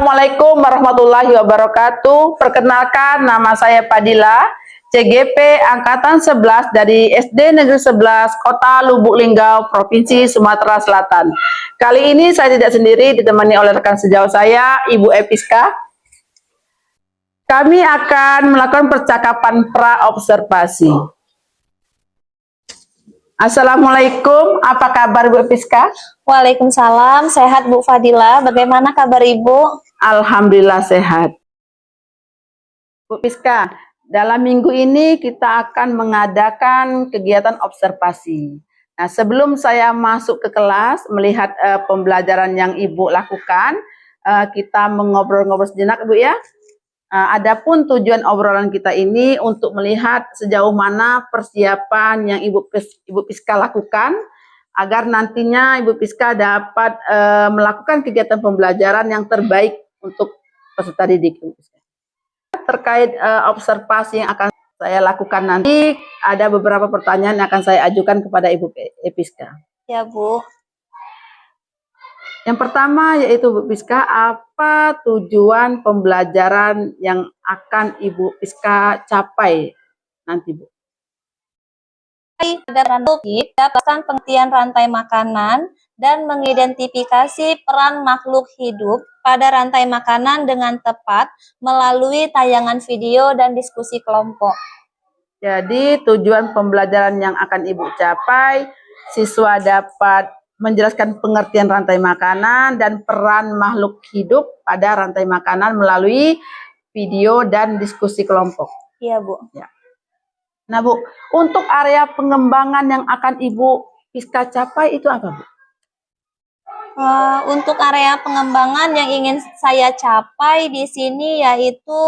Assalamualaikum warahmatullahi wabarakatuh. Perkenalkan, nama saya Fadila, CGP Angkatan 11 dari SD Negeri 11 Kota Lubuk Linggau, Provinsi Sumatera Selatan. Kali ini saya tidak sendiri, ditemani oleh rekan sejauh saya, Ibu Episka. Kami akan melakukan percakapan pra-observasi. Assalamualaikum, apa kabar Bu Episka? Waalaikumsalam, sehat Bu Fadila. Bagaimana kabar Ibu? Alhamdulillah sehat. Bu Piska, dalam minggu ini kita akan mengadakan kegiatan observasi. Nah, sebelum saya masuk ke kelas melihat pembelajaran yang Ibu lakukan, kita mengobrol-ngobrol sejenak Bu ya. Adapun tujuan obrolan kita ini untuk melihat sejauh mana persiapan yang Ibu Piska lakukan agar nantinya Ibu Piska dapat melakukan kegiatan pembelajaran yang terbaik untuk peserta didik. Terkait observasi yang akan saya lakukan nanti, ada beberapa pertanyaan yang akan saya ajukan kepada Ibu Episka. Ya Bu. Yang pertama yaitu Bu Piska, apa tujuan pembelajaran yang akan Ibu Piska capai nanti Bu? Untuk mendapatkan pengertian rantai makanan dan mengidentifikasi peran makhluk hidup pada rantai makanan dengan tepat melalui tayangan video dan diskusi kelompok. Jadi tujuan pembelajaran yang akan Ibu capai, siswa dapat menjelaskan pengertian rantai makanan dan peran makhluk hidup pada rantai makanan melalui video dan diskusi kelompok. Iya Bu. Ya. Nah Bu, untuk area pengembangan yang akan Ibu Piska capai itu apa Bu? Untuk area pengembangan yang ingin saya capai di sini yaitu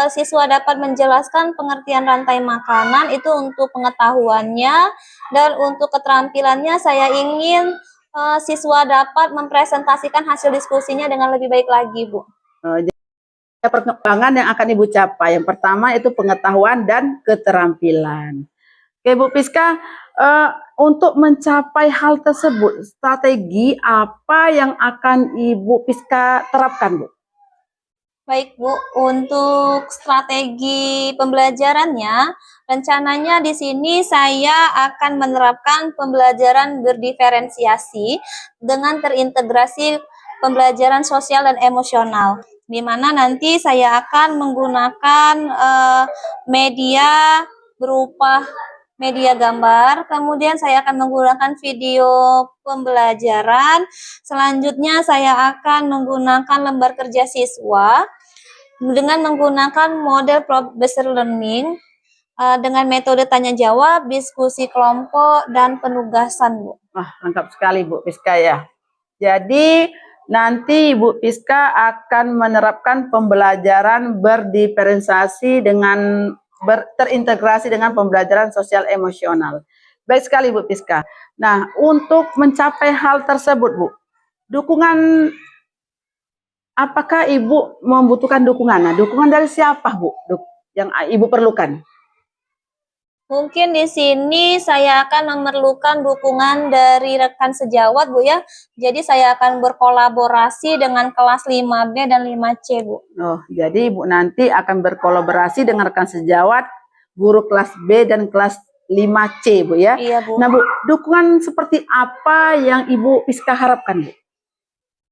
siswa dapat menjelaskan pengertian rantai makanan itu untuk pengetahuannya, dan untuk keterampilannya saya ingin siswa dapat mempresentasikan hasil diskusinya dengan lebih baik lagi Bu. Perkembangan yang akan Ibu capai, yang pertama itu pengetahuan dan keterampilan. Oke Bu Piska, untuk mencapai hal tersebut, strategi apa yang akan Ibu Piska terapkan Bu? Baik Bu, untuk strategi pembelajarannya, rencananya di sini saya akan menerapkan pembelajaran berdiferensiasi dengan terintegrasi pembelajaran sosial dan emosional, di mana nanti saya akan menggunakan media berupa media gambar, kemudian saya akan menggunakan video pembelajaran, selanjutnya saya akan menggunakan lembar kerja siswa dengan menggunakan model problem-based learning dengan metode tanya jawab, diskusi kelompok, dan penugasan Bu. Wah, lengkap sekali Bu Piska ya. Jadi nanti Ibu Piska akan menerapkan pembelajaran berdiferensiasi dengan terintegrasi dengan pembelajaran sosial emosional. Baik sekali Bu Piska. Nah, untuk mencapai hal tersebut Bu, dukungan, apakah Ibu membutuhkan dukungan? Nah, dukungan dari siapa Bu yang Ibu perlukan? Mungkin di sini saya akan memerlukan dukungan dari rekan sejawat Bu ya. Jadi saya akan berkolaborasi dengan kelas 5B dan 5C Bu. Oh, jadi Ibu nanti akan berkolaborasi dengan rekan sejawat, guru kelas B dan kelas 5C Bu ya. Iya Bu. Nah Bu, dukungan seperti apa yang Ibu Piska harapkan Bu?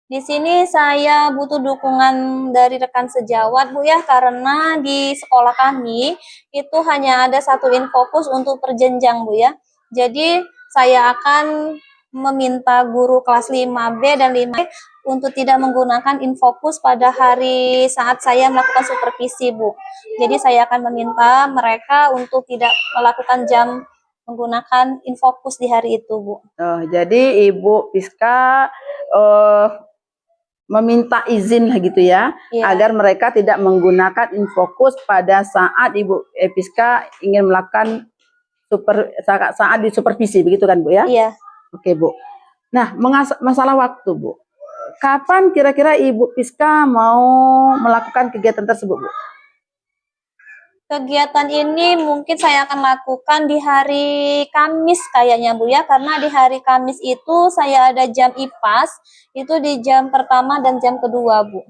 Di sini saya butuh dukungan dari rekan sejawat Bu ya, karena di sekolah kami itu hanya ada satu infokus untuk perjenjang Bu ya. Jadi saya akan meminta guru kelas 5B dan 5C untuk tidak menggunakan infokus pada hari saat saya melakukan supervisi Bu. Jadi saya akan meminta mereka untuk tidak melakukan jam menggunakan infokus di hari itu Bu. Oh, jadi Ibu Piska meminta izin lah gitu ya, agar mereka tidak menggunakan infokus pada saat Ibu Episka ingin melakukan saat di supervisi, begitu kan Bu ya? Iya. Oke Bu. Nah, masalah waktu Bu, kapan kira-kira Ibu Piska mau melakukan kegiatan tersebut Bu? Kegiatan ini mungkin saya akan lakukan di hari Kamis kayaknya Bu ya, karena di hari Kamis itu saya ada jam IPAS, itu di jam pertama dan jam kedua Bu.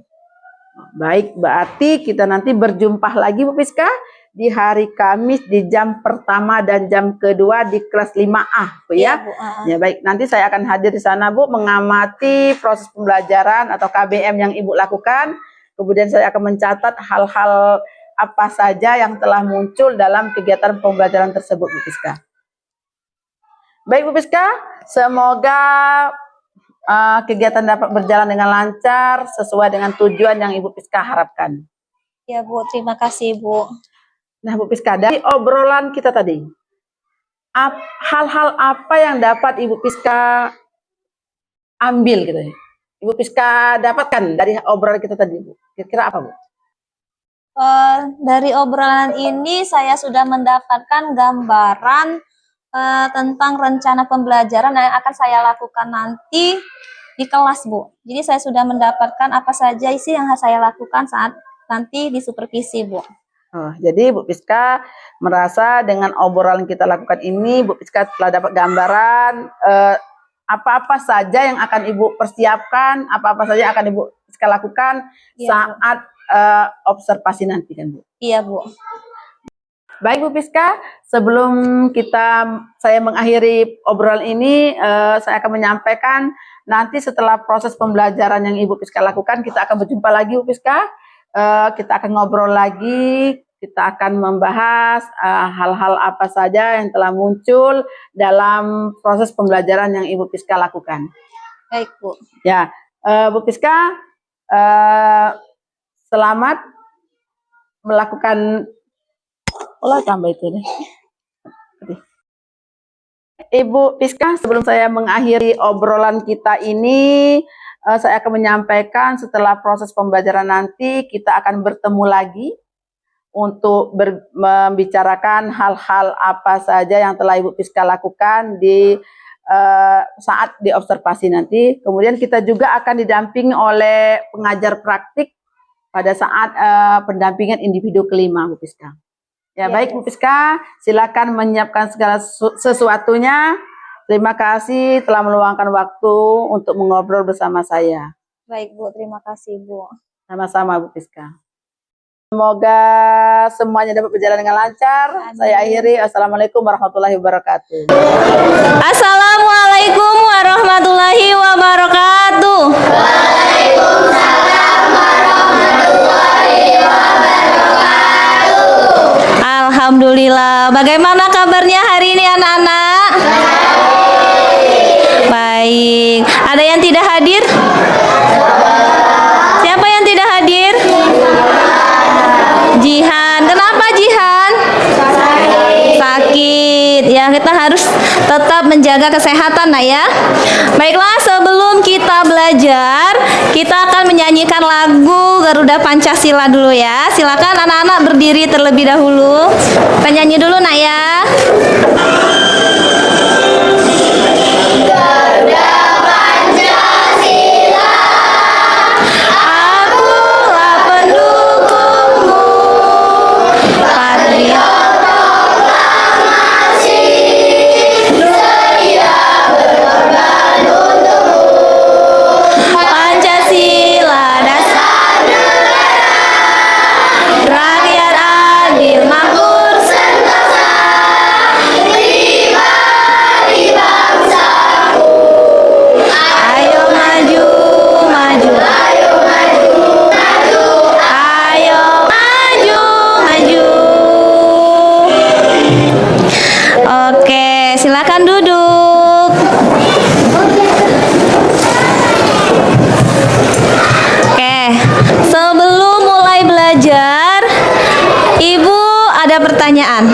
Baik, berarti kita nanti berjumpa lagi Bu Piska di hari Kamis di jam pertama dan jam kedua di kelas 5A, Bu Iya, ya. Bu. Ya baik, nanti saya akan hadir di sana Bu mengamati proses pembelajaran atau KBM yang Ibu lakukan. Kemudian saya akan mencatat hal-hal apa saja yang telah muncul dalam kegiatan pembelajaran tersebut Bu Piska. Baik Bu Piska, semoga kegiatan dapat berjalan dengan lancar sesuai dengan tujuan yang Ibu Piska harapkan. Ya, Bu. Terima kasih, Bu. Nah, Bu Piska, dari obrolan kita tadi, hal-hal apa yang dapat Ibu Piska ambil gitu ya? Ibu Piska dapatkan dari obrolan kita tadi, Bu. Kira-kira apa, Bu? Dari obrolan ini saya sudah mendapatkan gambaran tentang rencana pembelajaran yang akan saya lakukan nanti di kelas, Bu. Jadi saya sudah mendapatkan apa saja isi yang harus saya lakukan saat nanti di supervisi, Bu. Jadi Bu Piska merasa dengan obrolan kita lakukan ini, Bu Piska telah dapat gambaran apa-apa saja yang akan Ibu persiapkan, apa-apa saja yang akan Ibu Piska lakukan saat observasi nanti kan, Bu? Iya, Bu. Baik Bu Piska, sebelum saya mengakhiri obrolan ini, saya akan menyampaikan nanti setelah proses pembelajaran yang Ibu Piska lakukan, kita akan berjumpa lagi Bu Piska. Kita akan ngobrol lagi, kita akan membahas hal-hal apa saja yang telah muncul dalam proses pembelajaran yang Ibu Piska lakukan. Baik, Bu. Ya, Bu Piska, selamat melakukan tambah itu deh. Ibu Piska, sebelum saya mengakhiri obrolan kita ini, saya akan menyampaikan setelah proses pembelajaran nanti kita akan bertemu lagi untuk membicarakan hal-hal apa saja yang telah Ibu Piska lakukan di saat di observasi nanti. Kemudian kita juga akan didampingi oleh pengajar praktik pada saat pendampingan individu kelima, Bu Piska. Ya, baik Bu Piska, silakan menyiapkan segala sesuatunya. Terima kasih telah meluangkan waktu untuk mengobrol bersama saya. Baik, Bu. Terima kasih, Bu. Sama-sama, Bu Piska. Semoga semuanya dapat berjalan dengan lancar. Amin. Saya akhiri. Assalamualaikum warahmatullahi wabarakatuh. Assalamualaikum warahmatullahi wabarakatuh. Waalaikumsalam warahmatullahi wabarakatuh. Alhamdulillah. Bagaimana kabarnya hari ini anak-anak? Baik. Ada yang tidak hadir? Siapa yang tidak hadir? Jihan. Kenapa Jihan? Sakit. Ya, kita harus tetap menjaga kesehatan, nah ya. Baiklah, sebelum kita belajar, kita akan menyanyikan lagu Garuda Pancasila dulu ya. Silakan anak-anak berdiri terlebih dahulu. Kita nyanyi dulu, nak ya. Silakan duduk. Oke, sebelum mulai belajar, Ibu ada pertanyaan.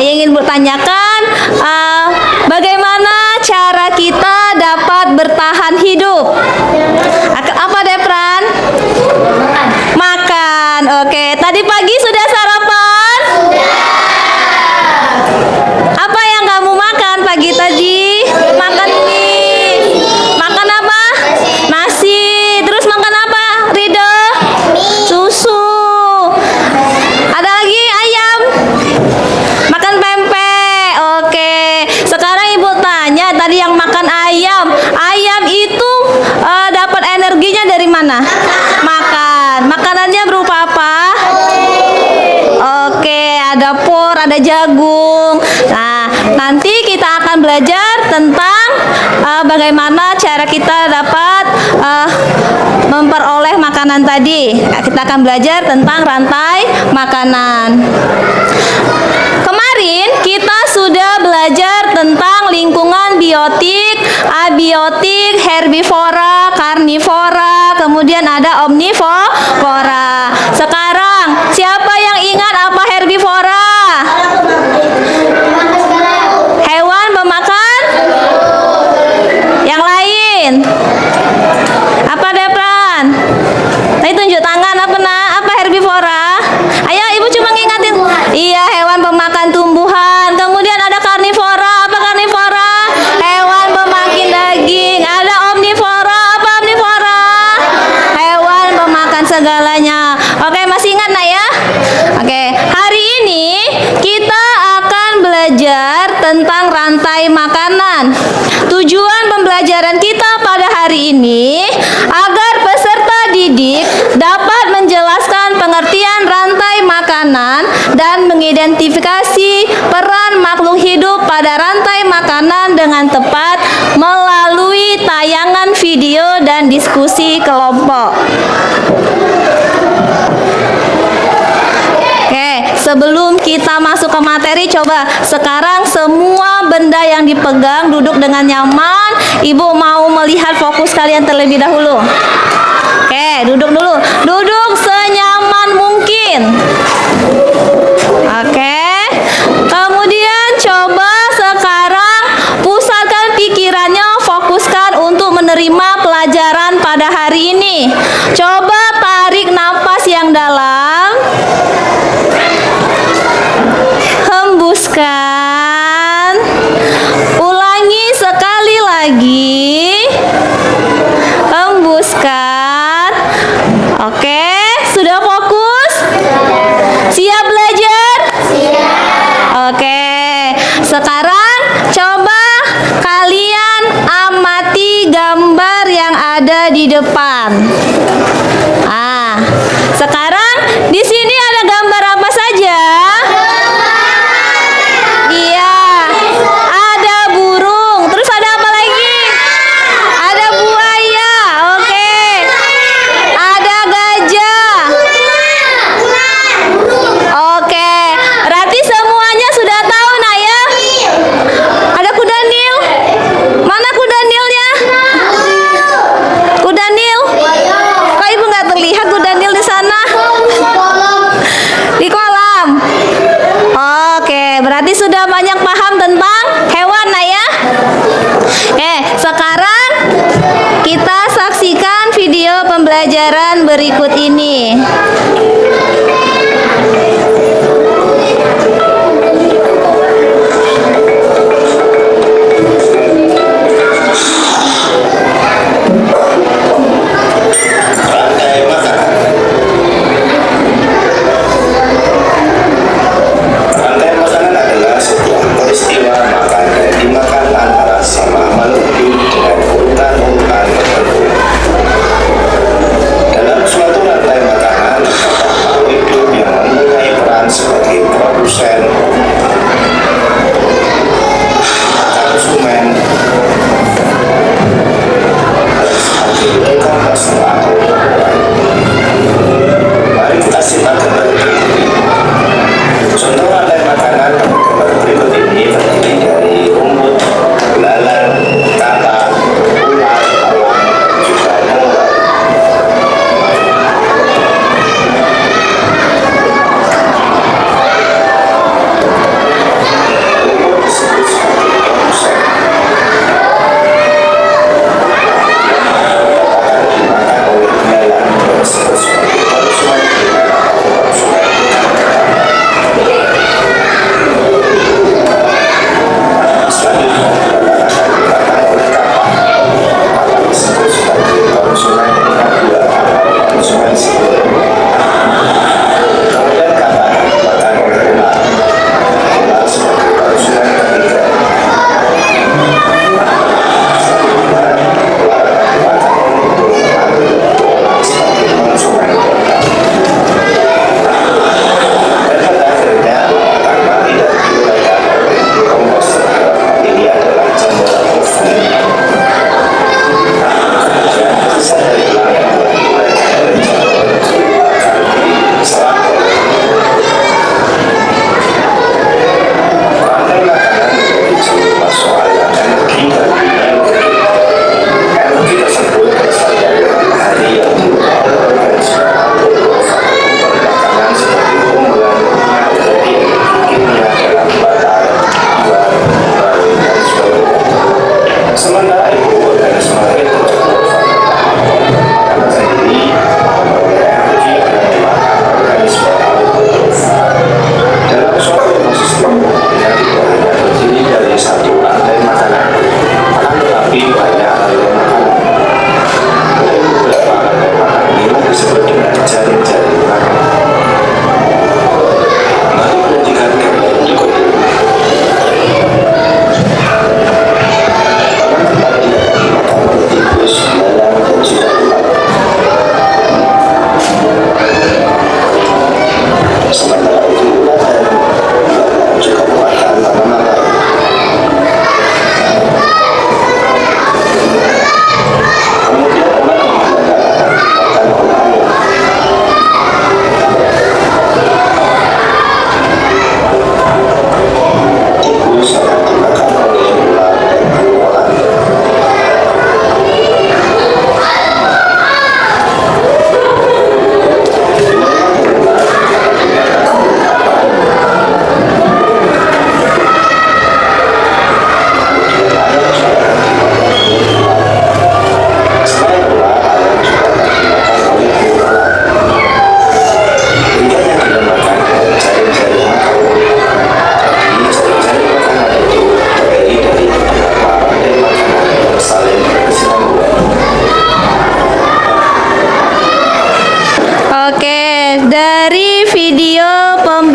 Yang ingin bertanyakan, bagaimana cara kita dapat bertahan hidup? Apa Depran? Makan. Oke, tadi pagi sudah sarapan? Apa yang kamu makan pagi tadi? Makan mie. Makan apa? Nasi. Terus makan apa, Rido? Susu. Ada lagi ayam? Makan pempek. Oke. Sekarang Ibu tanya, tadi yang makan ayam. Ayam itu dapat energinya dari mana? Makan. makanan. Makanannya berupa apa? Oke, ada por, ada jagung. Nah, nanti kita akan belajar tentang bagaimana cara kita dapat memperoleh makanan tadi. Kita akan belajar tentang rantai makanan. Kemarin kita sudah belajar tentang lingkungan biotik, abiotik, herbivora, karnivora, kemudian ada omnivora. Sekarang, siapa yang ingat apa herbivora? Hewan pemakan? Yang lain? Apa Depran? Tadi tunjuk tangan apa nak? Apa herbivora? Ayo ibu cuma ngingatin. Iya, hewan pemakan tumbuhan. Kemudian ada karnivora. Apa karnivora? Hewan pemakan daging. Ada omnivora. Apa omnivora? Hewan pemakan segalanya. Oke, masih ingat nak ya? Oke, hari ini kita akan belajar tentang rantai makanan. Tujuan pembelajaran kita pada hari ini agar peserta didik dapat menjelaskan pengertian rantai makanan dan mengidentifikasi peran makhluk hidup pada rantai makanan dengan tepat melalui tayangan video dan diskusi kelompok. Oke, sebelum kita masuk ke materi, coba sekarang semua benda yang dipegang duduk dengan nyaman. Ibu mau melihat fokus kalian terlebih dahulu. Oke, duduk dulu. Duduk senyaman mungkin. Oke. Kemudian coba sekarang pusatkan pikirannya, fokuskan untuk menerima pelajaran pada hari ini. Coba tarik napas yang dalam. Hembuskan. Ulangi sekali lagi. Hembuskan. Oke, sudah fokus? Siap belajar? Siap. Oke, sekarang coba kalian amati gambar yang ada di depan. Sekarang di sini ada gambar apa saja? Iya, ada burung. Terus ada apa lagi? Ada buaya. Oke. Ada gajah. Oke. Berarti semuanya sudah tahu nak ya? Ada kuda nil. Mana kuda nilnya? Kuda nil. Kok ibu nggak terlihat kuda nil di sana? Di kolam. Oke, berarti sudah banyak paham tentang hewan nak ya? Sekarang kita saksikan video pembelajaran berikut ini. Rantai makanan. Rantai makanan adalah sebuah peristiwa makan dan dimakan antara sama makhluk hidup dengan urutan-urutan tertentu. Dalam suatu rantai makanan, terdapat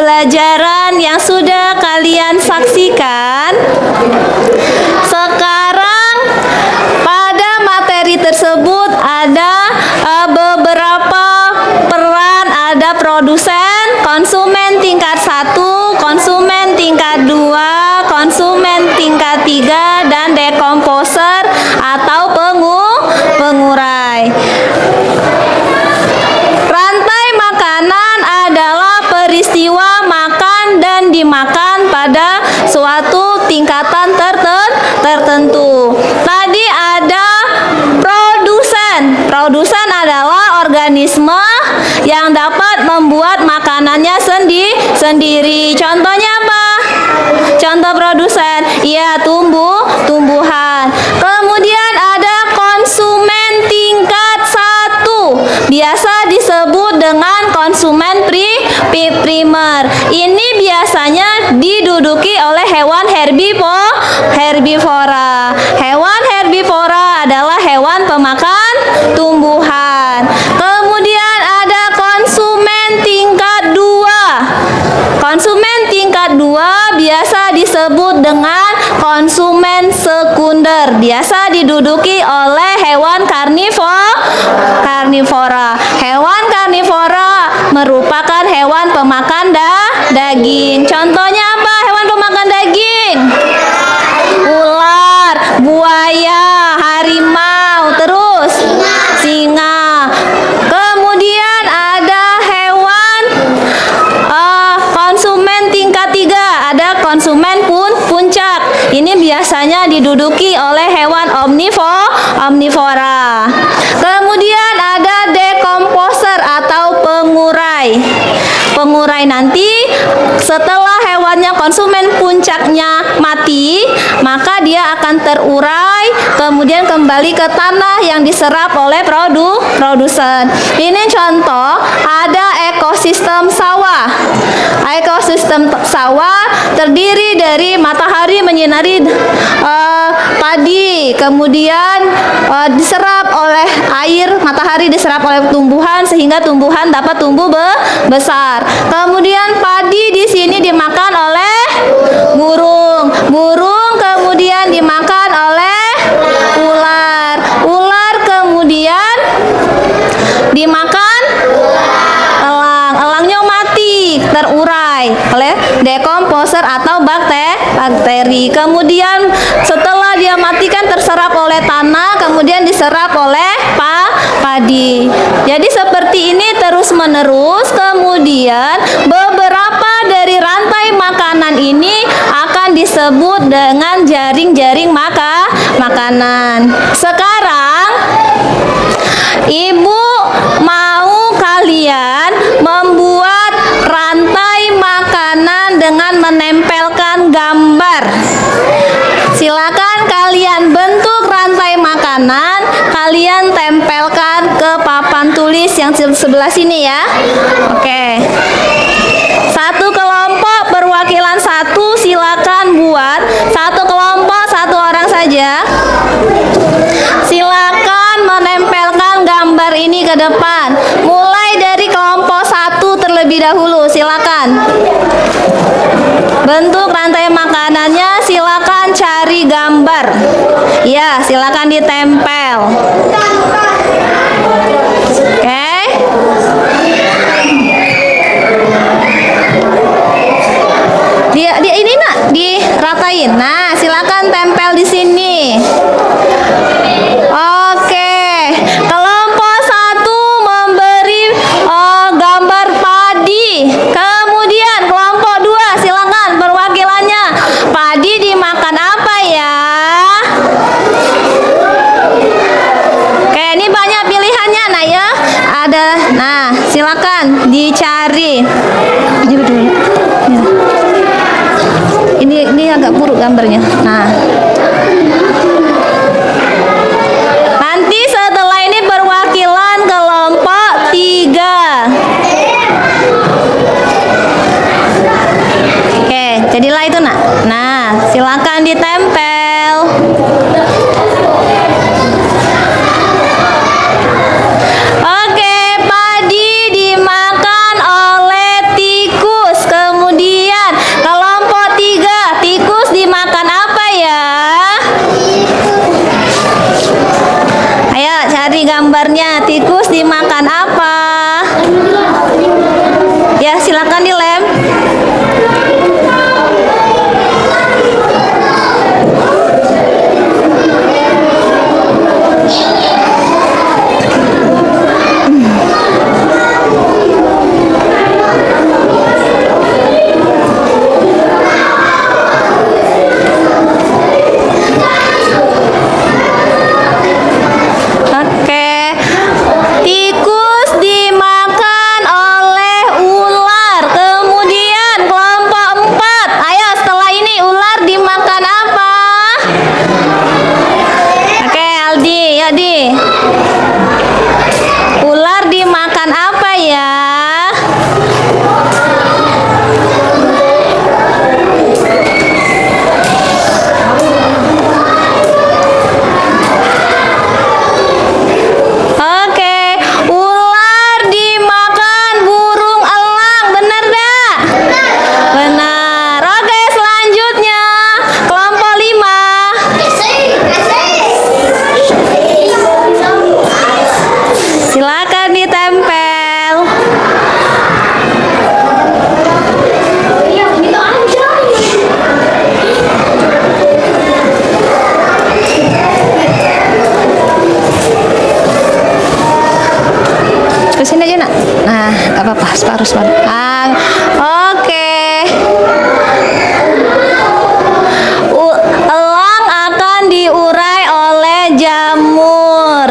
pembelajaran yang sudah kalian saksikan. Sekarang pada materi tersebut ada beberapa peran, ada produsen, konsumen tingkat 1, konsumen tingkat 2, konsumen tingkat 3, dan dekomposer atau pengurai. Rantai makanan adalah peristiwa makan dan dimakan pada suatu tingkatan tertentu. Tadi ada produsen. Produsen adalah organisme yang dapat membuat makanannya sendiri. Contohnya apa? Contoh produsen, ya tumbuhan. Kemudian ada konsumen tingkat 1, biasa disebut dengan konsumen primer. Ini biasanya diduduki oleh hewan herbivora. Hewan herbivora adalah hewan pemakan tumbuhan. Kemudian ada konsumen tingkat 2. Konsumen tingkat 2 biasa disebut dengan konsumen sekunder. Biasa diduduki oleh hewan karnivora. Hewan karnivora merupakan hewan pemakan daging. Contohnya apa hewan pemakan daging? Ular, buaya, harimau, terus singa. Kemudian ada hewan konsumen tingkat 3, ada konsumen puncak. Ini biasanya diduduki oleh hewan omnivora. Kemudian ada dekomposer atau pengurai. Pengurai nanti setelah hewannya konsumen puncaknya mati, maka dia akan terurai, kemudian kembali ke tanah yang diserap oleh produsen. Ini contoh, ada ekosistem sawah. Ekosistem sawah terdiri dari matahari menyinari padi, kemudian diserap oleh air, matahari diserap oleh tumbuhan sehingga tumbuhan dapat tumbuh besar. Kemudian padi di sini dimakan oleh burung. Burung kemudian dimakan oleh ular. Ular kemudian dimakan elang. Elangnya mati, terurai oleh dekomposer atau bakteri. Kemudian setelah dia mati kan terserap oleh tanah, kemudian diserap oleh padi. Jadi seperti ini terus menerus. Kemudian beberapa dari rantai makanan ini akan disebut dengan jaring-jaring makanan. Sekarang Ibu mau kalian membuat rantai makanan dengan menempelkan gambar. Silakan kalian bentuk rantai makanan, kalian tempelkan ke papan tulis yang sebelah sini ya. Oke. Satu kelompok perwakilan 1, silakan buat. Satu kelompok 1 orang saja. Silakan menempelkan gambar ini ke depan. Mulai dari kelompok 1 terlebih dahulu, silakan. Bentuk rantai makanannya, silakan cari gambar. Ya, silakan ditempel. Oke. Dia ini nak diratain. Nah, silakan tempel di sini. Oke. Kelompok 1 memberi gambar padi. Kemudian kelompok 2 silakan perwakilannya. Padi dimakan apa ya? Oke, ini banyak pilihannya nak ya. Ada. Nah, silakan dicari. Ini agak buruk gambarnya. Nah. Nanti setelah ini perwakilan kelompok 3. Oke, jadilah itu nak. Nah, silakan ditempel. Oke, padi dimakan oleh tikus. Kemudian harus menang. Oke. Elang akan diurai oleh jamur.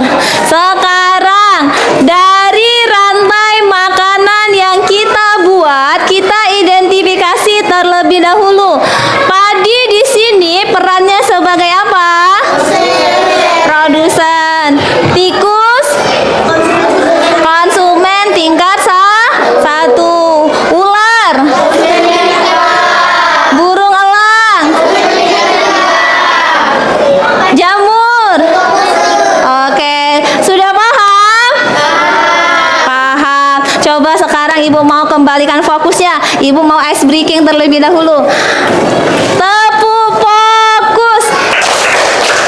Sekarang dari rantai makanan yang kita buat, kita identifikasi terlebih dahulu. Padi di sini perannya sebagai apa? Produsen. Tikus konsumen tingkat 1. Ular, burung elang, jamur. Oke, sudah paham? Paham. Coba sekarang Ibu mau kembalikan fokusnya. Ibu mau ice breaking terlebih dahulu. Tepuk fokus.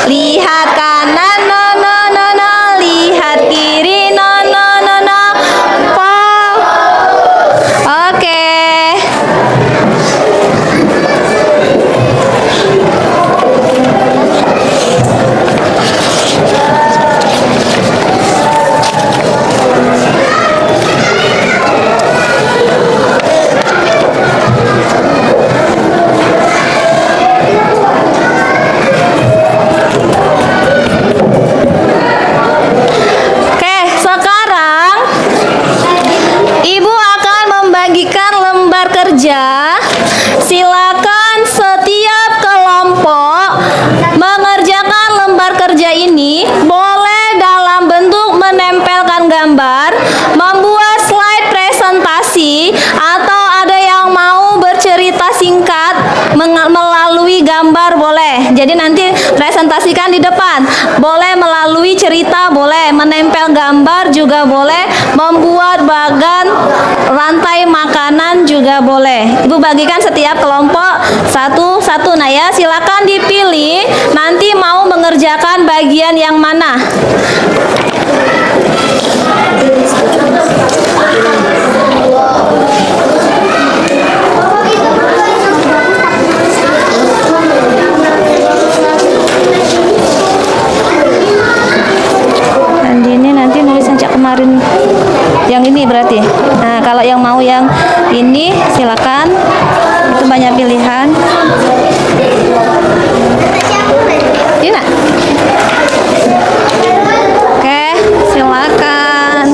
Lihat kanan, no no no no. Lihat kiri, no no no no. Oke. Oke, sekarang Ibu akan membagikan lembar kerja. Silakan setiap kelompok mengerjakan lembar kerja ini. Boleh dalam bentuk menempelkan gambar, membuat slide presentasi, atau ada yang mau bercerita singkat melalui gambar boleh. Jadi nanti presentasikan di depan. Boleh melalui cerita, boleh menempel gambar juga boleh, membuat bagan rantai makanan juga boleh. Ibu bagikan setiap kelompok satu-satu. Nah ya, silakan dipilih nanti mau mengerjakan bagian yang mana. Dan ini nanti nulis sejak kemarin yang ini berarti. Nah, kalau yang mau yang ini silakan. Itu banyak pilihan. Dina. Oke, silakan.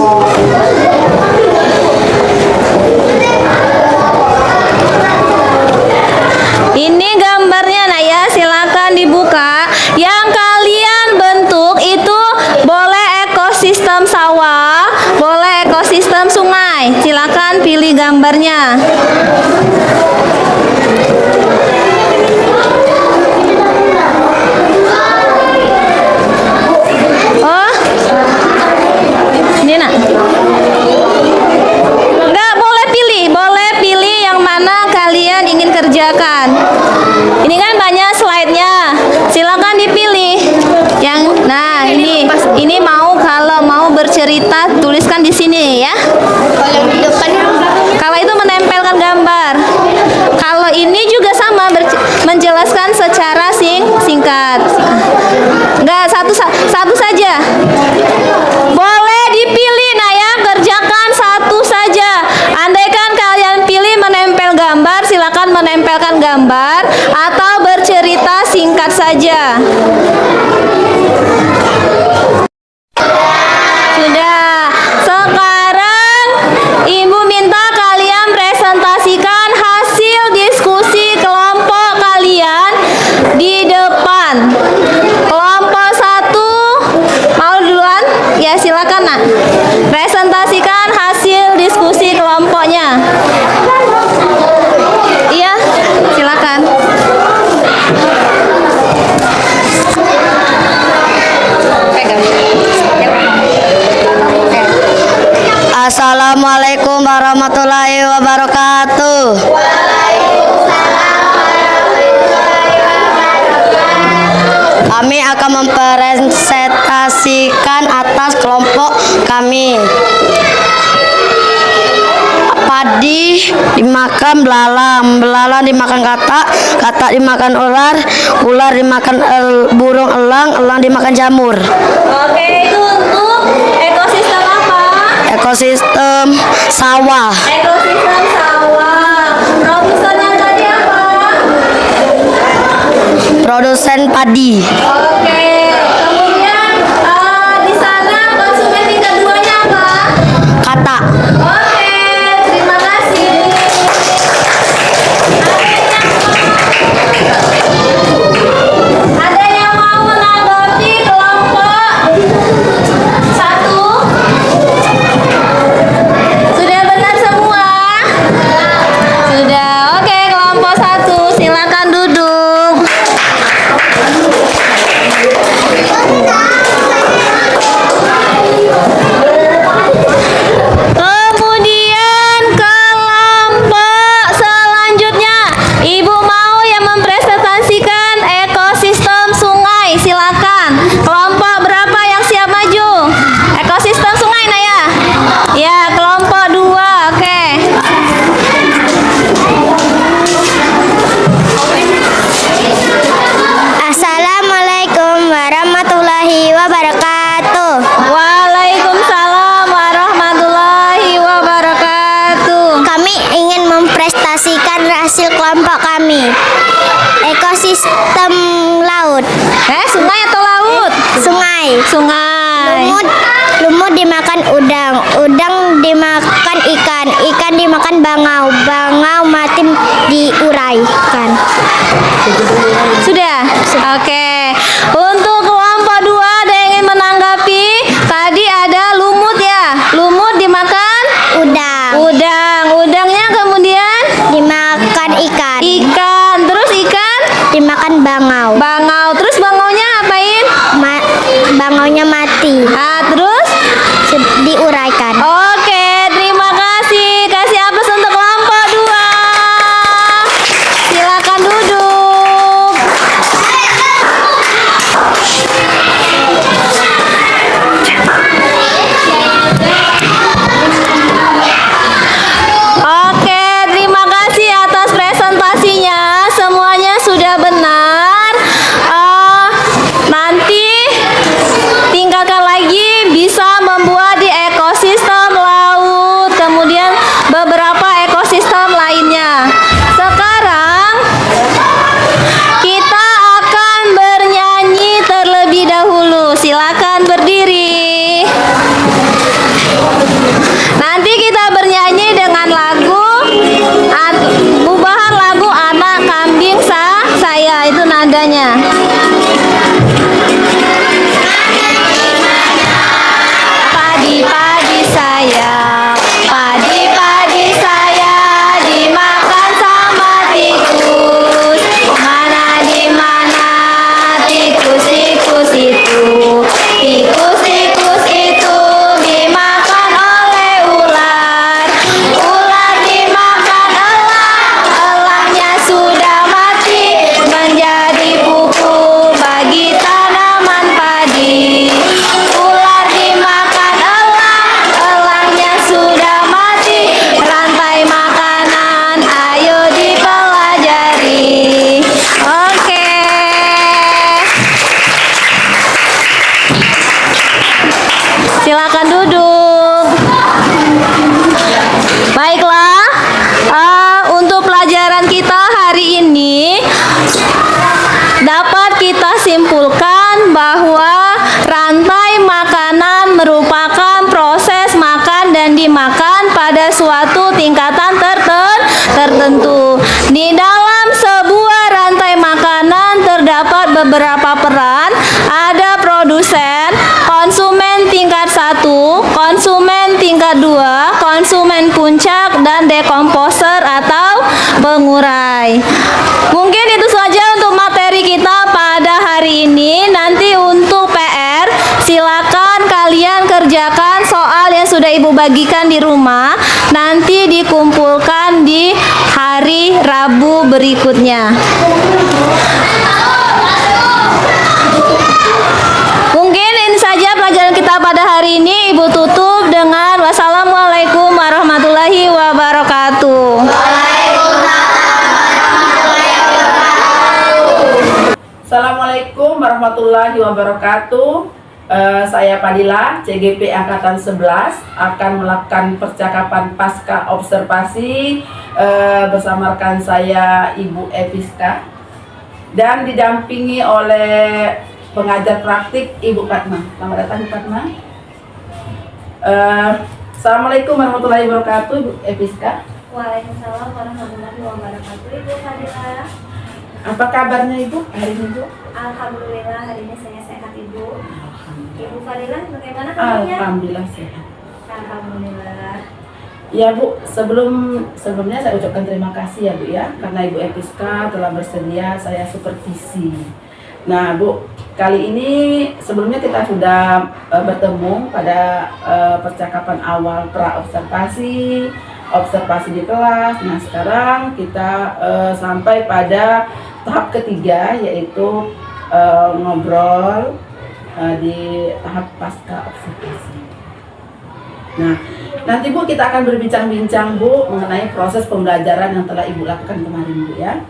Ini gambarnya, nah ya, silakan dibuka. Yang kalian bentuk itu boleh ekosistem sawah, boleh ekosistem sungai. Silakan pilih gambarnya. Oh, ini nak. Enggak boleh pilih yang mana kalian ingin kerjakan. Ini kan banyak slide-nya. Silakan dipilih. Nah, ini mau kalau mau bercerita tuliskan di sini ya. Kalau itu menempelkan gambar. Kalau ini juga sama menjelaskan secara singkat. Enggak, satu saja. Boleh dipilih, nah ya, kerjakan satu saja. Andaikan kalian pilih menempel gambar, silakan menempelkan gambar atau bercerita singkat saja. Sudah. Sekarang Ibu minta kalian presentasikan hasil diskusi kelompok kalian di depan. Kelompok 1 mau duluan? Ya, silakan nak. Presentasikan hasil diskusi kelompoknya. Iya, silakan. Assalamualaikum warahmatullahi wabarakatuh. Kami akan mempresentasikan atas kelompok kami. Padi dimakan belalang, belalang dimakan katak, katak dimakan ular, ular dimakan burung elang, elang dimakan jamur. Oke, itu untuk ekosistem apa? ekosistem sawah. Ekosistem sawah. Produsennya tadi apa? Produsen padi. Oke. Kemudian di sana konsumen tingkat 2-nya apa? Kata. Oke, terima kasih. Ada yang mau menanggapi kelompok 1? Sudah benar semua? Sudah. Oke, kelompok 1 silakan duduk. Kemudian kelompok selanjutnya, Ibu mau yang mempresentasikan ekosistem sungai, silakan. Kelompok berapa yang siap maju? Ekosistem sungai, Naya? Ya, kelompok 2, oke. Assalamualaikum warahmatullahi wabarakatuh. Waalaikumsalam warahmatullahi wabarakatuh. Kami ingin memprestasikan hasil kelompok kami. Ekosistem laut. Sungai atau laut? Sungai. Sungai. Lumut dimakan udang. Udang dimakan ikan. Ikan dimakan bangau. Bangau mati diuraikan. Sudah? Oke. Untuk kelompok 2 ada yang ingin menanggapi? Tadi ada lumut ya. Lumut dimakan Udang udang. Udangnya kemudian dimakan ikan. ikan. Terus ikan Dimakan bangau. bangau. Terus bangaunya apain? Bangaunya mati. Terus? Diuraikan. Oke, terima kasih. Kasih aplaus untuk kelompok 2. Silakan duduk. Oke, terima kasih atas presentasinya. Semuanya sudah benar. Nanti tingkatkan lagi, bisa membuat di ekosistem laut, kemudian beberapa ekosistem lainnya. Sekarang kita akan bernyanyi terlebih dahulu. Silakan berdiri. Nanti kita bernyanyi dengan lagu Bubahan lagu Anak Kambing Saya, itu nadanya. Padi-padi saya, padi-padi saya dimakan sama tikus. Di mana tikus-tikus itu? Tikus-tikus itu dimakan oleh ular. Ular dimakan elang, elangnya sudah mati menjadi pupuk bagi tanaman padi. Ular dimakan elang, elangnya sudah mati. Rantai makanan, ayo dipelajari. Oke. Silakan duduk. Baiklah, untuk pelajaran kita hari ini dapat kita simpulkan bahwa rantai makanan merupakan proses makan dan dimakan pada suatu tingkatan tertentu. Di dalam sebuah rantai makanan terdapat beberapa peran. Ada produsen, konsumen tingkat 1, konsumen tingkat 2, konsumen puncak, dan dekomposer atau pengurai. Mungkin itu saja untuk materi kita pada hari ini. Nanti untuk PR, silakan kalian kerjakan soal yang sudah Ibu bagikan di rumah. Nanti dikumpulkan di hari Rabu berikutnya. Mungkin ini saja pelajaran kita pada hari ini. Ibu tutup dengan wassalamualaikum warahmatullahi wabarakatuh. Assalamualaikum warahmatullahi wabarakatuh. Saya Padilla, CGP Angkatan 11 akan melakukan percakapan pasca observasi bersama rekan saya Ibu Episka dan didampingi oleh pengajar praktik Ibu Fatma. Selamat datang Ibu Fatma. Assalamualaikum warahmatullahi wabarakatuh Ibu Episka. Waalaikumsalam warahmatullahi wabarakatuh, Ibu Fadila. Apa kabarnya Ibu hari ini Ibu? Alhamdulillah hari ini saya sehat, Ibu. Ibu Fadila bagaimana kabarnya? Alhamdulillah sehat. Alhamdulillah. Ya Bu, sebelumnya saya ucapkan terima kasih ya Bu ya, karena Ibu Episka telah bersedia saya supervisi. Nah Bu, kali ini sebelumnya kita sudah bertemu pada percakapan awal pra-observasi, observasi di kelas. Nah sekarang kita sampai pada tahap ketiga, yaitu ngobrol di tahap pasca observasi. Nah, nanti Bu kita akan berbincang-bincang Bu mengenai proses pembelajaran yang telah Ibu lakukan kemarin Bu ya.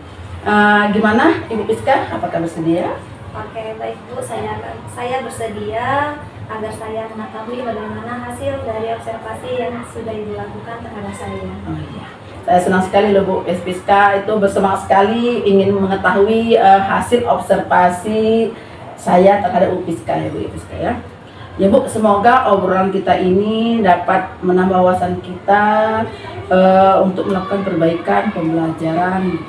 Gimana Ibu Piska? Apakah bersedia? Oke, baik Bu, saya bersedia agar saya mengetahui bagaimana hasil dari observasi yang sudah Ibu lakukan terhadap saya. Oh iya. Saya senang sekali loh Bu, Piska itu bersemangat sekali ingin mengetahui hasil observasi saya terhadap Bu Piska ya Bu Piska ya. Ya Bu, semoga obrolan kita ini dapat menambah wawasan kita untuk melakukan perbaikan pembelajaran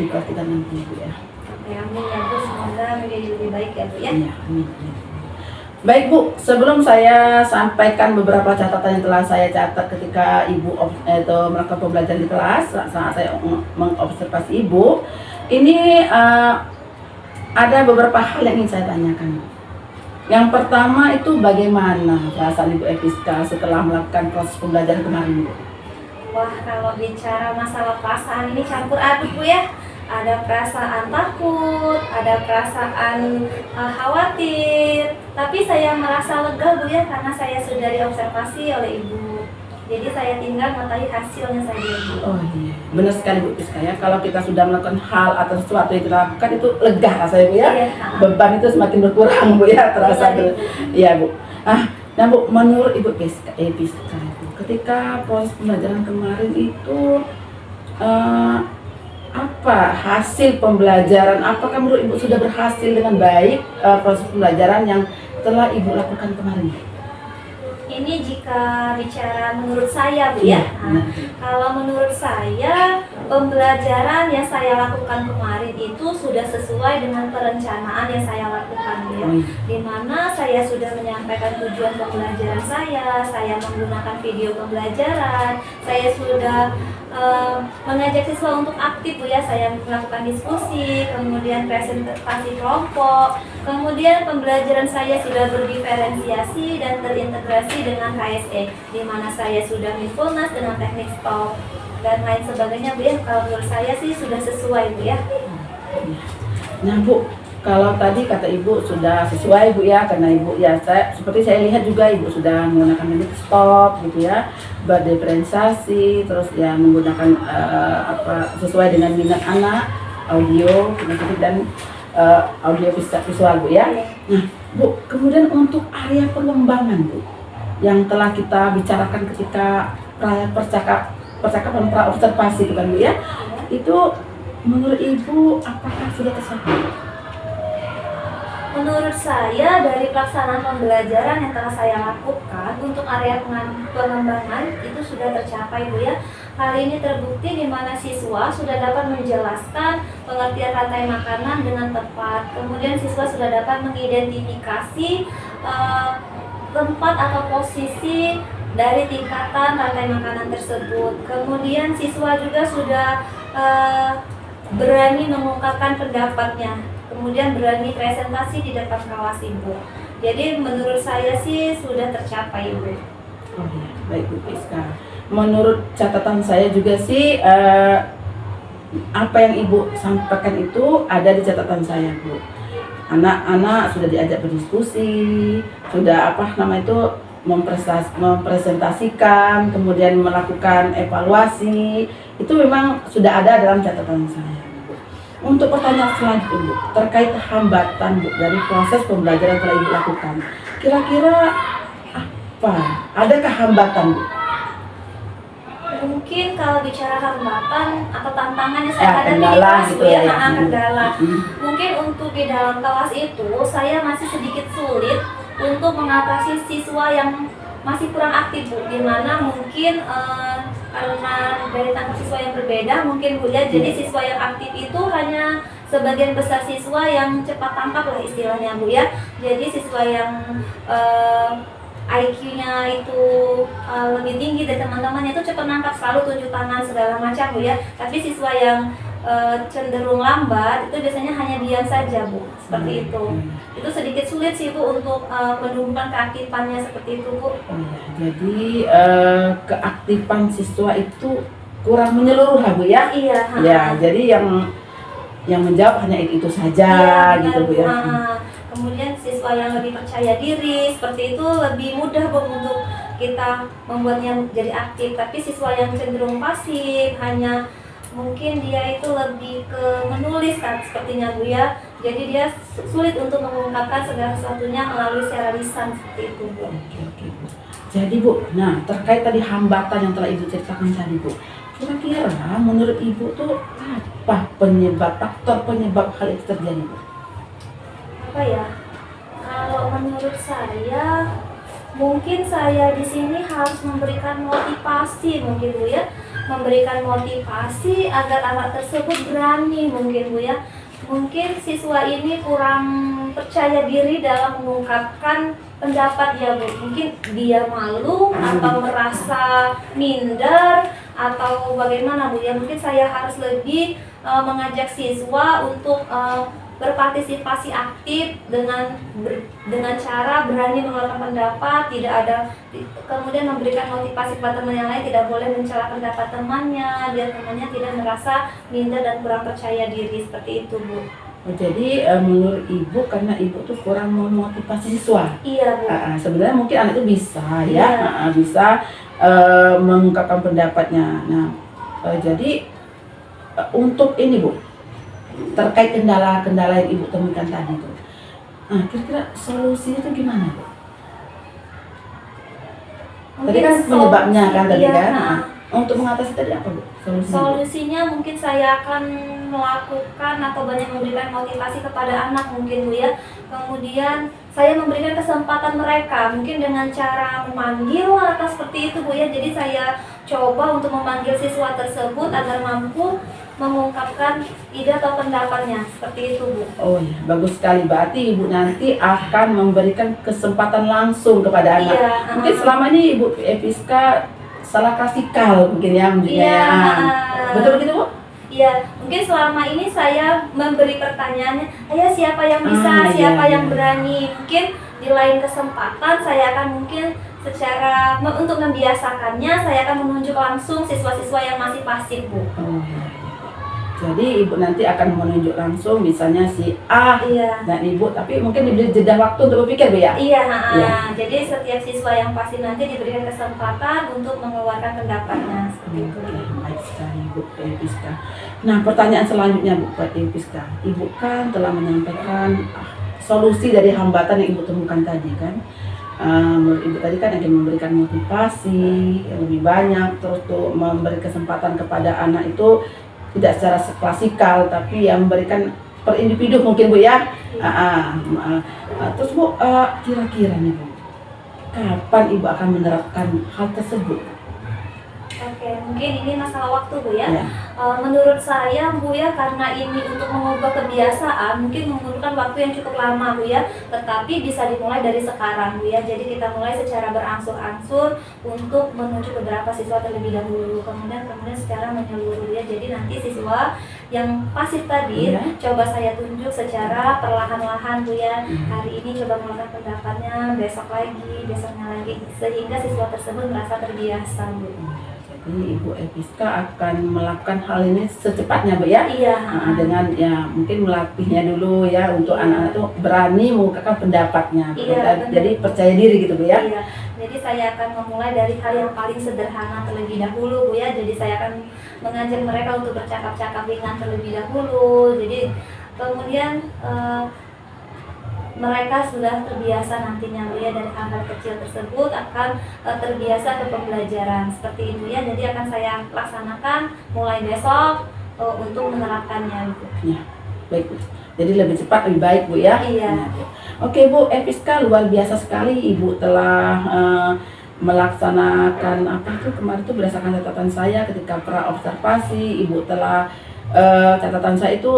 di kelas kita nanti Bu ya. Oke, amin ya Bu, semoga menjadi lebih baik ya Bu ya. Iya, amin. Baik Bu, sebelum saya sampaikan beberapa catatan yang telah saya catat ketika Ibu melakukan pembelajaran di kelas saat saya mengobservasi Ibu, ini ada beberapa hal yang ingin saya tanyakan. Yang pertama itu bagaimana perasaan Ibu Episka setelah melakukan proses pembelajaran kemarin Bu? Wah, kalau bicara masalah perasaan ini campur aduk Bu ya. Ada perasaan takut, ada perasaan khawatir. Tapi saya merasa lega Bu ya, karena saya sudah diobservasi oleh Ibu. Jadi saya tinggal mengetahui hasilnya saja Bu. Oh iya, benar sekali Bu Piska ya. Kalau kita sudah melakukan hal atau sesuatu yang kita lakukan itu lega rasanya Bu ya. Iya. Beban itu semakin berkurang Bu ya, terasa Iya, Bu. Iya Bu. Nah Bu, menurut Ibu Piska itu ketika proses pembelajaran kemarin itu apa hasil pembelajaran? Apakah menurut Ibu sudah berhasil dengan baik proses pembelajaran yang telah Ibu lakukan kemarin? Ini jika bicara menurut saya Bu ya. Nah, kalau menurut saya pembelajaran yang saya lakukan kemarin itu sudah sesuai dengan perencanaan yang saya lakukan Bu ya. Di mana saya sudah menyampaikan tujuan pembelajaran saya menggunakan video pembelajaran, saya sudah mengajak siswa untuk aktif Bu ya. Saya melakukan diskusi, kemudian presentasi kelompok, kemudian pembelajaran saya sudah berdiferensiasi dan terintegrasi dengan HSE, di mana saya sudah mindfulness dengan teknik stop dan lain sebagainya Bu ya. Kalau menurut saya sih sudah sesuai Bu ya. Nah Bu, kalau tadi kata Ibu sudah sesuai Bu ya, karena Ibu ya seperti saya lihat juga Ibu sudah menggunakan teknik stop gitu ya, berdiferensiasi, terus ya menggunakan sesuai dengan minat anak, audio, kinesis dan audio visual Bu ya. Nah Bu, kemudian untuk area pengembangan Bu yang telah kita bicarakan ketika percakapan pra-observasi kan Bu ya, itu menurut Ibu apakah sudah tercapai? Menurut saya dari pelaksanaan pembelajaran yang telah saya lakukan untuk area pengembangan itu sudah tercapai Bu ya. Hal ini terbukti di mana siswa sudah dapat menjelaskan pengertian rantai makanan dengan tepat. Kemudian siswa sudah dapat mengidentifikasi tempat atau posisi dari tingkatan rantai makanan tersebut. Kemudian siswa juga sudah berani mengungkapkan pendapatnya, kemudian berani presentasi di depan kelas Ibu. Jadi menurut saya sih sudah tercapai Bu. Oh ya, baik Bu Piska. Menurut catatan saya juga sih apa yang Ibu sampaikan itu ada di catatan saya Bu. Anak-anak sudah diajak berdiskusi, sudah mempresentasikan, kemudian melakukan evaluasi, itu memang sudah ada dalam catatan saya. Untuk pertanyaan selanjutnya Bu, terkait hambatan Bu dari proses pembelajaran yang telah Ibu lakukan, kira-kira apa? Adakah hambatan, Bu? Mungkin kalau bicara hambatan atau tantangan yang saya Ya, hadapi di kendala kelas gitu Bu ya, ya. kendala. Hmm. Mungkin untuk di dalam kelas itu saya masih sedikit sulit untuk mengatasi siswa yang masih kurang aktif Bu, dimana mungkin karena dari tangkap siswa yang berbeda mungkin Bu ya, jadi siswa yang aktif itu hanya sebagian besar siswa yang cepat tangkap lah istilahnya Bu ya. Jadi siswa yang IQ-nya itu lebih tinggi dari teman-temannya itu cepat nangkap, selalu tunjuk tangan segala macam Bu ya. Tapi siswa yang cenderung lambat itu biasanya hanya diam saja Bu, seperti itu. Itu sedikit sulit sih Bu untuk menumbuhkan keaktifannya seperti itu Bu. Oh, ya. Jadi keaktifan siswa itu kurang menyeluruh Bu ya? Iya. Ya, jadi yang menjawab hanya itu saja Iya, gitu benar, Bu ya. Kemudian siswa yang lebih percaya diri seperti itu lebih mudah Bu untuk kita membuatnya jadi aktif. Tapi siswa yang cenderung pasif, hanya mungkin dia itu lebih ke menulis kan sepertinya Bu ya. Jadi dia sulit untuk mengungkapkan segala sesuatunya melalui secara lisan seperti itu Bu. Oke, Bu. Jadi Bu, nah terkait tadi hambatan yang telah Ibu ceritakan tadi Bu, kira-kira menurut Ibu tuh apa faktor penyebab hal itu terjadi Bu? Apa ya? Kalau menurut saya, mungkin saya di sini harus memberikan motivasi mungkin Bu ya, memberikan motivasi agar anak tersebut berani mungkin Bu ya. Mungkin siswa ini kurang percaya diri dalam mengungkapkan pendapat ya Bu. Mungkin dia malu atau merasa minder atau bagaimana Bu ya. Mungkin saya harus lebih mengajak siswa untuk berpartisipasi aktif dengan cara berani mengeluarkan pendapat, tidak ada kemudian memberikan motivasi kepada teman yang lain, tidak boleh mencela pendapat temannya biar temannya tidak merasa minder dan kurang percaya diri seperti itu Bu. Oh, jadi menurut Ibu karena Ibu tuh kurang memotivasi siswa. Iya Bu. Sebenarnya mungkin anak itu bisa Iya. ya, bisa mengungkapkan pendapatnya. Nah, jadi untuk ini Bu, terkait kendala-kendala yang Ibu temukan tadi tuh, kira-kira solusinya itu gimana Bu? Tadi kan penyebabnya kan tadi iya, kan. Untuk mengatasi tadi apa Bu? Solusinya mungkin saya akan melakukan atau banyak memberikan motivasi kepada anak mungkin Bu ya. Kemudian saya memberikan kesempatan mereka mungkin dengan cara memanggil atau seperti itu Bu ya. Jadi saya coba untuk memanggil siswa tersebut agar mampu mengungkapkan ide atau pendapatnya seperti itu Bu. Oh ya, bagus sekali. Berarti Ibu nanti akan memberikan kesempatan langsung kepada anak. Iya, Mungkin selama ini Ibu Episka salah klasikal mungkin ya, Iya, betul begitu Bu? Iya, mungkin selama ini saya memberi pertanyaannya, ayo siapa yang bisa, Iya, siapa iya. yang berani. Mungkin di lain kesempatan saya akan mungkin secara untuk membiasakannya, saya akan menunjuk langsung siswa-siswa yang masih pasif Bu. Oh iya. Jadi Ibu nanti akan menunjuk langsung misalnya si A Iya. dan Ibu, tapi mungkin diberi jeda waktu untuk berpikir Bu ya? Iya, Iya. jadi setiap siswa yang pasif nanti diberikan kesempatan untuk mengeluarkan pendapatnya seperti itu. Oke, baik sekali Bu Episka. Nah, pertanyaan selanjutnya Bu Episka, Ibu kan telah menyampaikan solusi dari hambatan yang Ibu temukan tadi kan. Menurut Ibu tadi kan ingin memberikan motivasi yang lebih banyak, terus tuh memberi kesempatan kepada anak itu tidak secara klasikal, tapi yang memberikan per individu mungkin Bu ya. Terus Bu, kira-kira nih Bu, kapan Ibu akan menerapkan hal tersebut? Oke, mungkin ini masalah waktu Bu ya. Ya. Menurut saya Bu ya, karena ini untuk mengubah kebiasaan mungkin memerlukan waktu yang cukup lama Bu ya. Tetapi bisa dimulai dari sekarang Bu ya. Jadi kita mulai secara berangsur-angsur untuk menuju beberapa siswa terlebih dahulu. Kemudian secara menyeluruh ya. Jadi nanti siswa yang pasif tadi Ya. coba saya tunjuk secara perlahan-lahan Bu ya. Hari ini coba mengeluarkan pendapatnya, besoknya lagi sehingga siswa tersebut merasa terbiasa Bu. Jadi Ibu Episka akan melakukan hal ini secepatnya Bu ya. Iya. Dengan ya mungkin melatihnya dulu ya untuk anak-anak itu berani mengungkapkan pendapatnya. Iya, benar. Jadi percaya diri gitu Bu ya. Iya, jadi saya akan memulai dari hal yang paling sederhana terlebih dahulu Bu ya. Jadi saya akan mengajak mereka untuk bercakap-cakap ringan terlebih dahulu. Jadi kemudian mereka sudah terbiasa nantinya Bu ya, dari hal-hal kecil tersebut akan terbiasa ke pembelajaran seperti itu ya. Jadi akan saya laksanakan mulai besok untuk menerapkannya Bu. Ya, baik Bu. Jadi lebih cepat lebih baik Bu ya. Iya. Nah, oke Bu Episka, luar biasa sekali Ibu telah melaksanakan apa itu kemarin itu berdasarkan catatan saya ketika pra observasi. Ibu telah catatan saya itu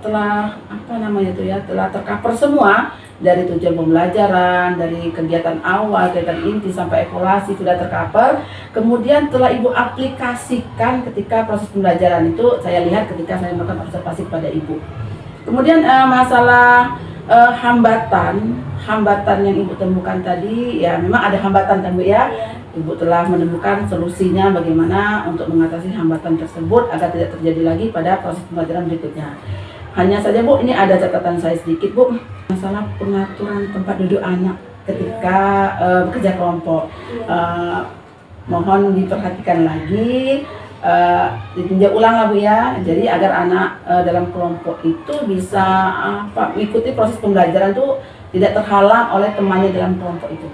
telah apa namanya itu ya, telah tercover semua dari tujuan pembelajaran, dari kegiatan awal, kegiatan inti sampai evaluasi sudah tercover. Kemudian telah Ibu aplikasikan ketika proses pembelajaran itu, saya lihat ketika saya melakukan observasi kepada Ibu. Kemudian masalah hambatan yang Ibu temukan tadi, ya memang ada hambatan kan Bu ya. Ibu telah menemukan solusinya bagaimana untuk mengatasi hambatan tersebut agar tidak terjadi lagi pada proses pembelajaran berikutnya. Hanya saja Bu, ini ada catatan saya sedikit Bu, masalah pengaturan tempat duduk anak ketika bekerja kelompok. Mohon diperhatikan lagi, ditinjau ulang lah Bu ya. Jadi agar anak dalam kelompok itu bisa mengikuti proses pembelajaran itu tidak terhalang oleh temannya dalam kelompok itu.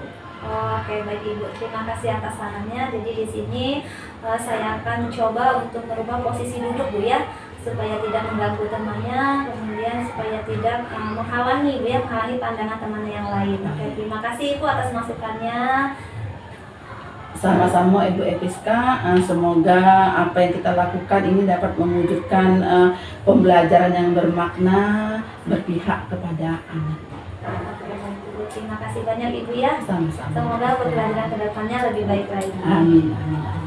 Oke, baik Ibu. Terima kasih atas sarannya. Jadi di sini saya akan mencoba untuk merubah posisi duduk Bu ya, supaya tidak mengganggu temannya, kemudian supaya tidak menghalangi Bu ya, menghalangi pandangan temannya yang lain. Oke, terima kasih Ibu atas masukannya. Sama-sama Ibu Episka, semoga apa yang kita lakukan ini dapat mewujudkan pembelajaran yang bermakna, berpihak kepada anak. Terima kasih banyak Ibu ya. Sama-sama. Semoga pembelajaran kedepannya lebih baik lagi. Amin.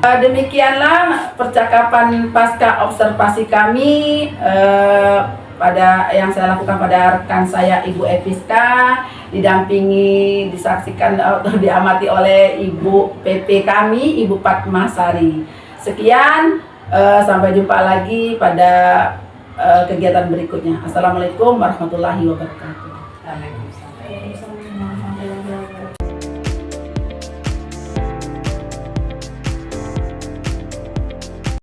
Demikianlah percakapan pasca observasi kami pada yang saya lakukan pada rekan saya Ibu Episka, didampingi, disaksikan atau diamati oleh Ibu PP kami, Ibu Fatmasari. Sekian, sampai jumpa lagi pada kegiatan berikutnya. Assalamualaikum warahmatullahi wabarakatuh. Waalaikumsalam.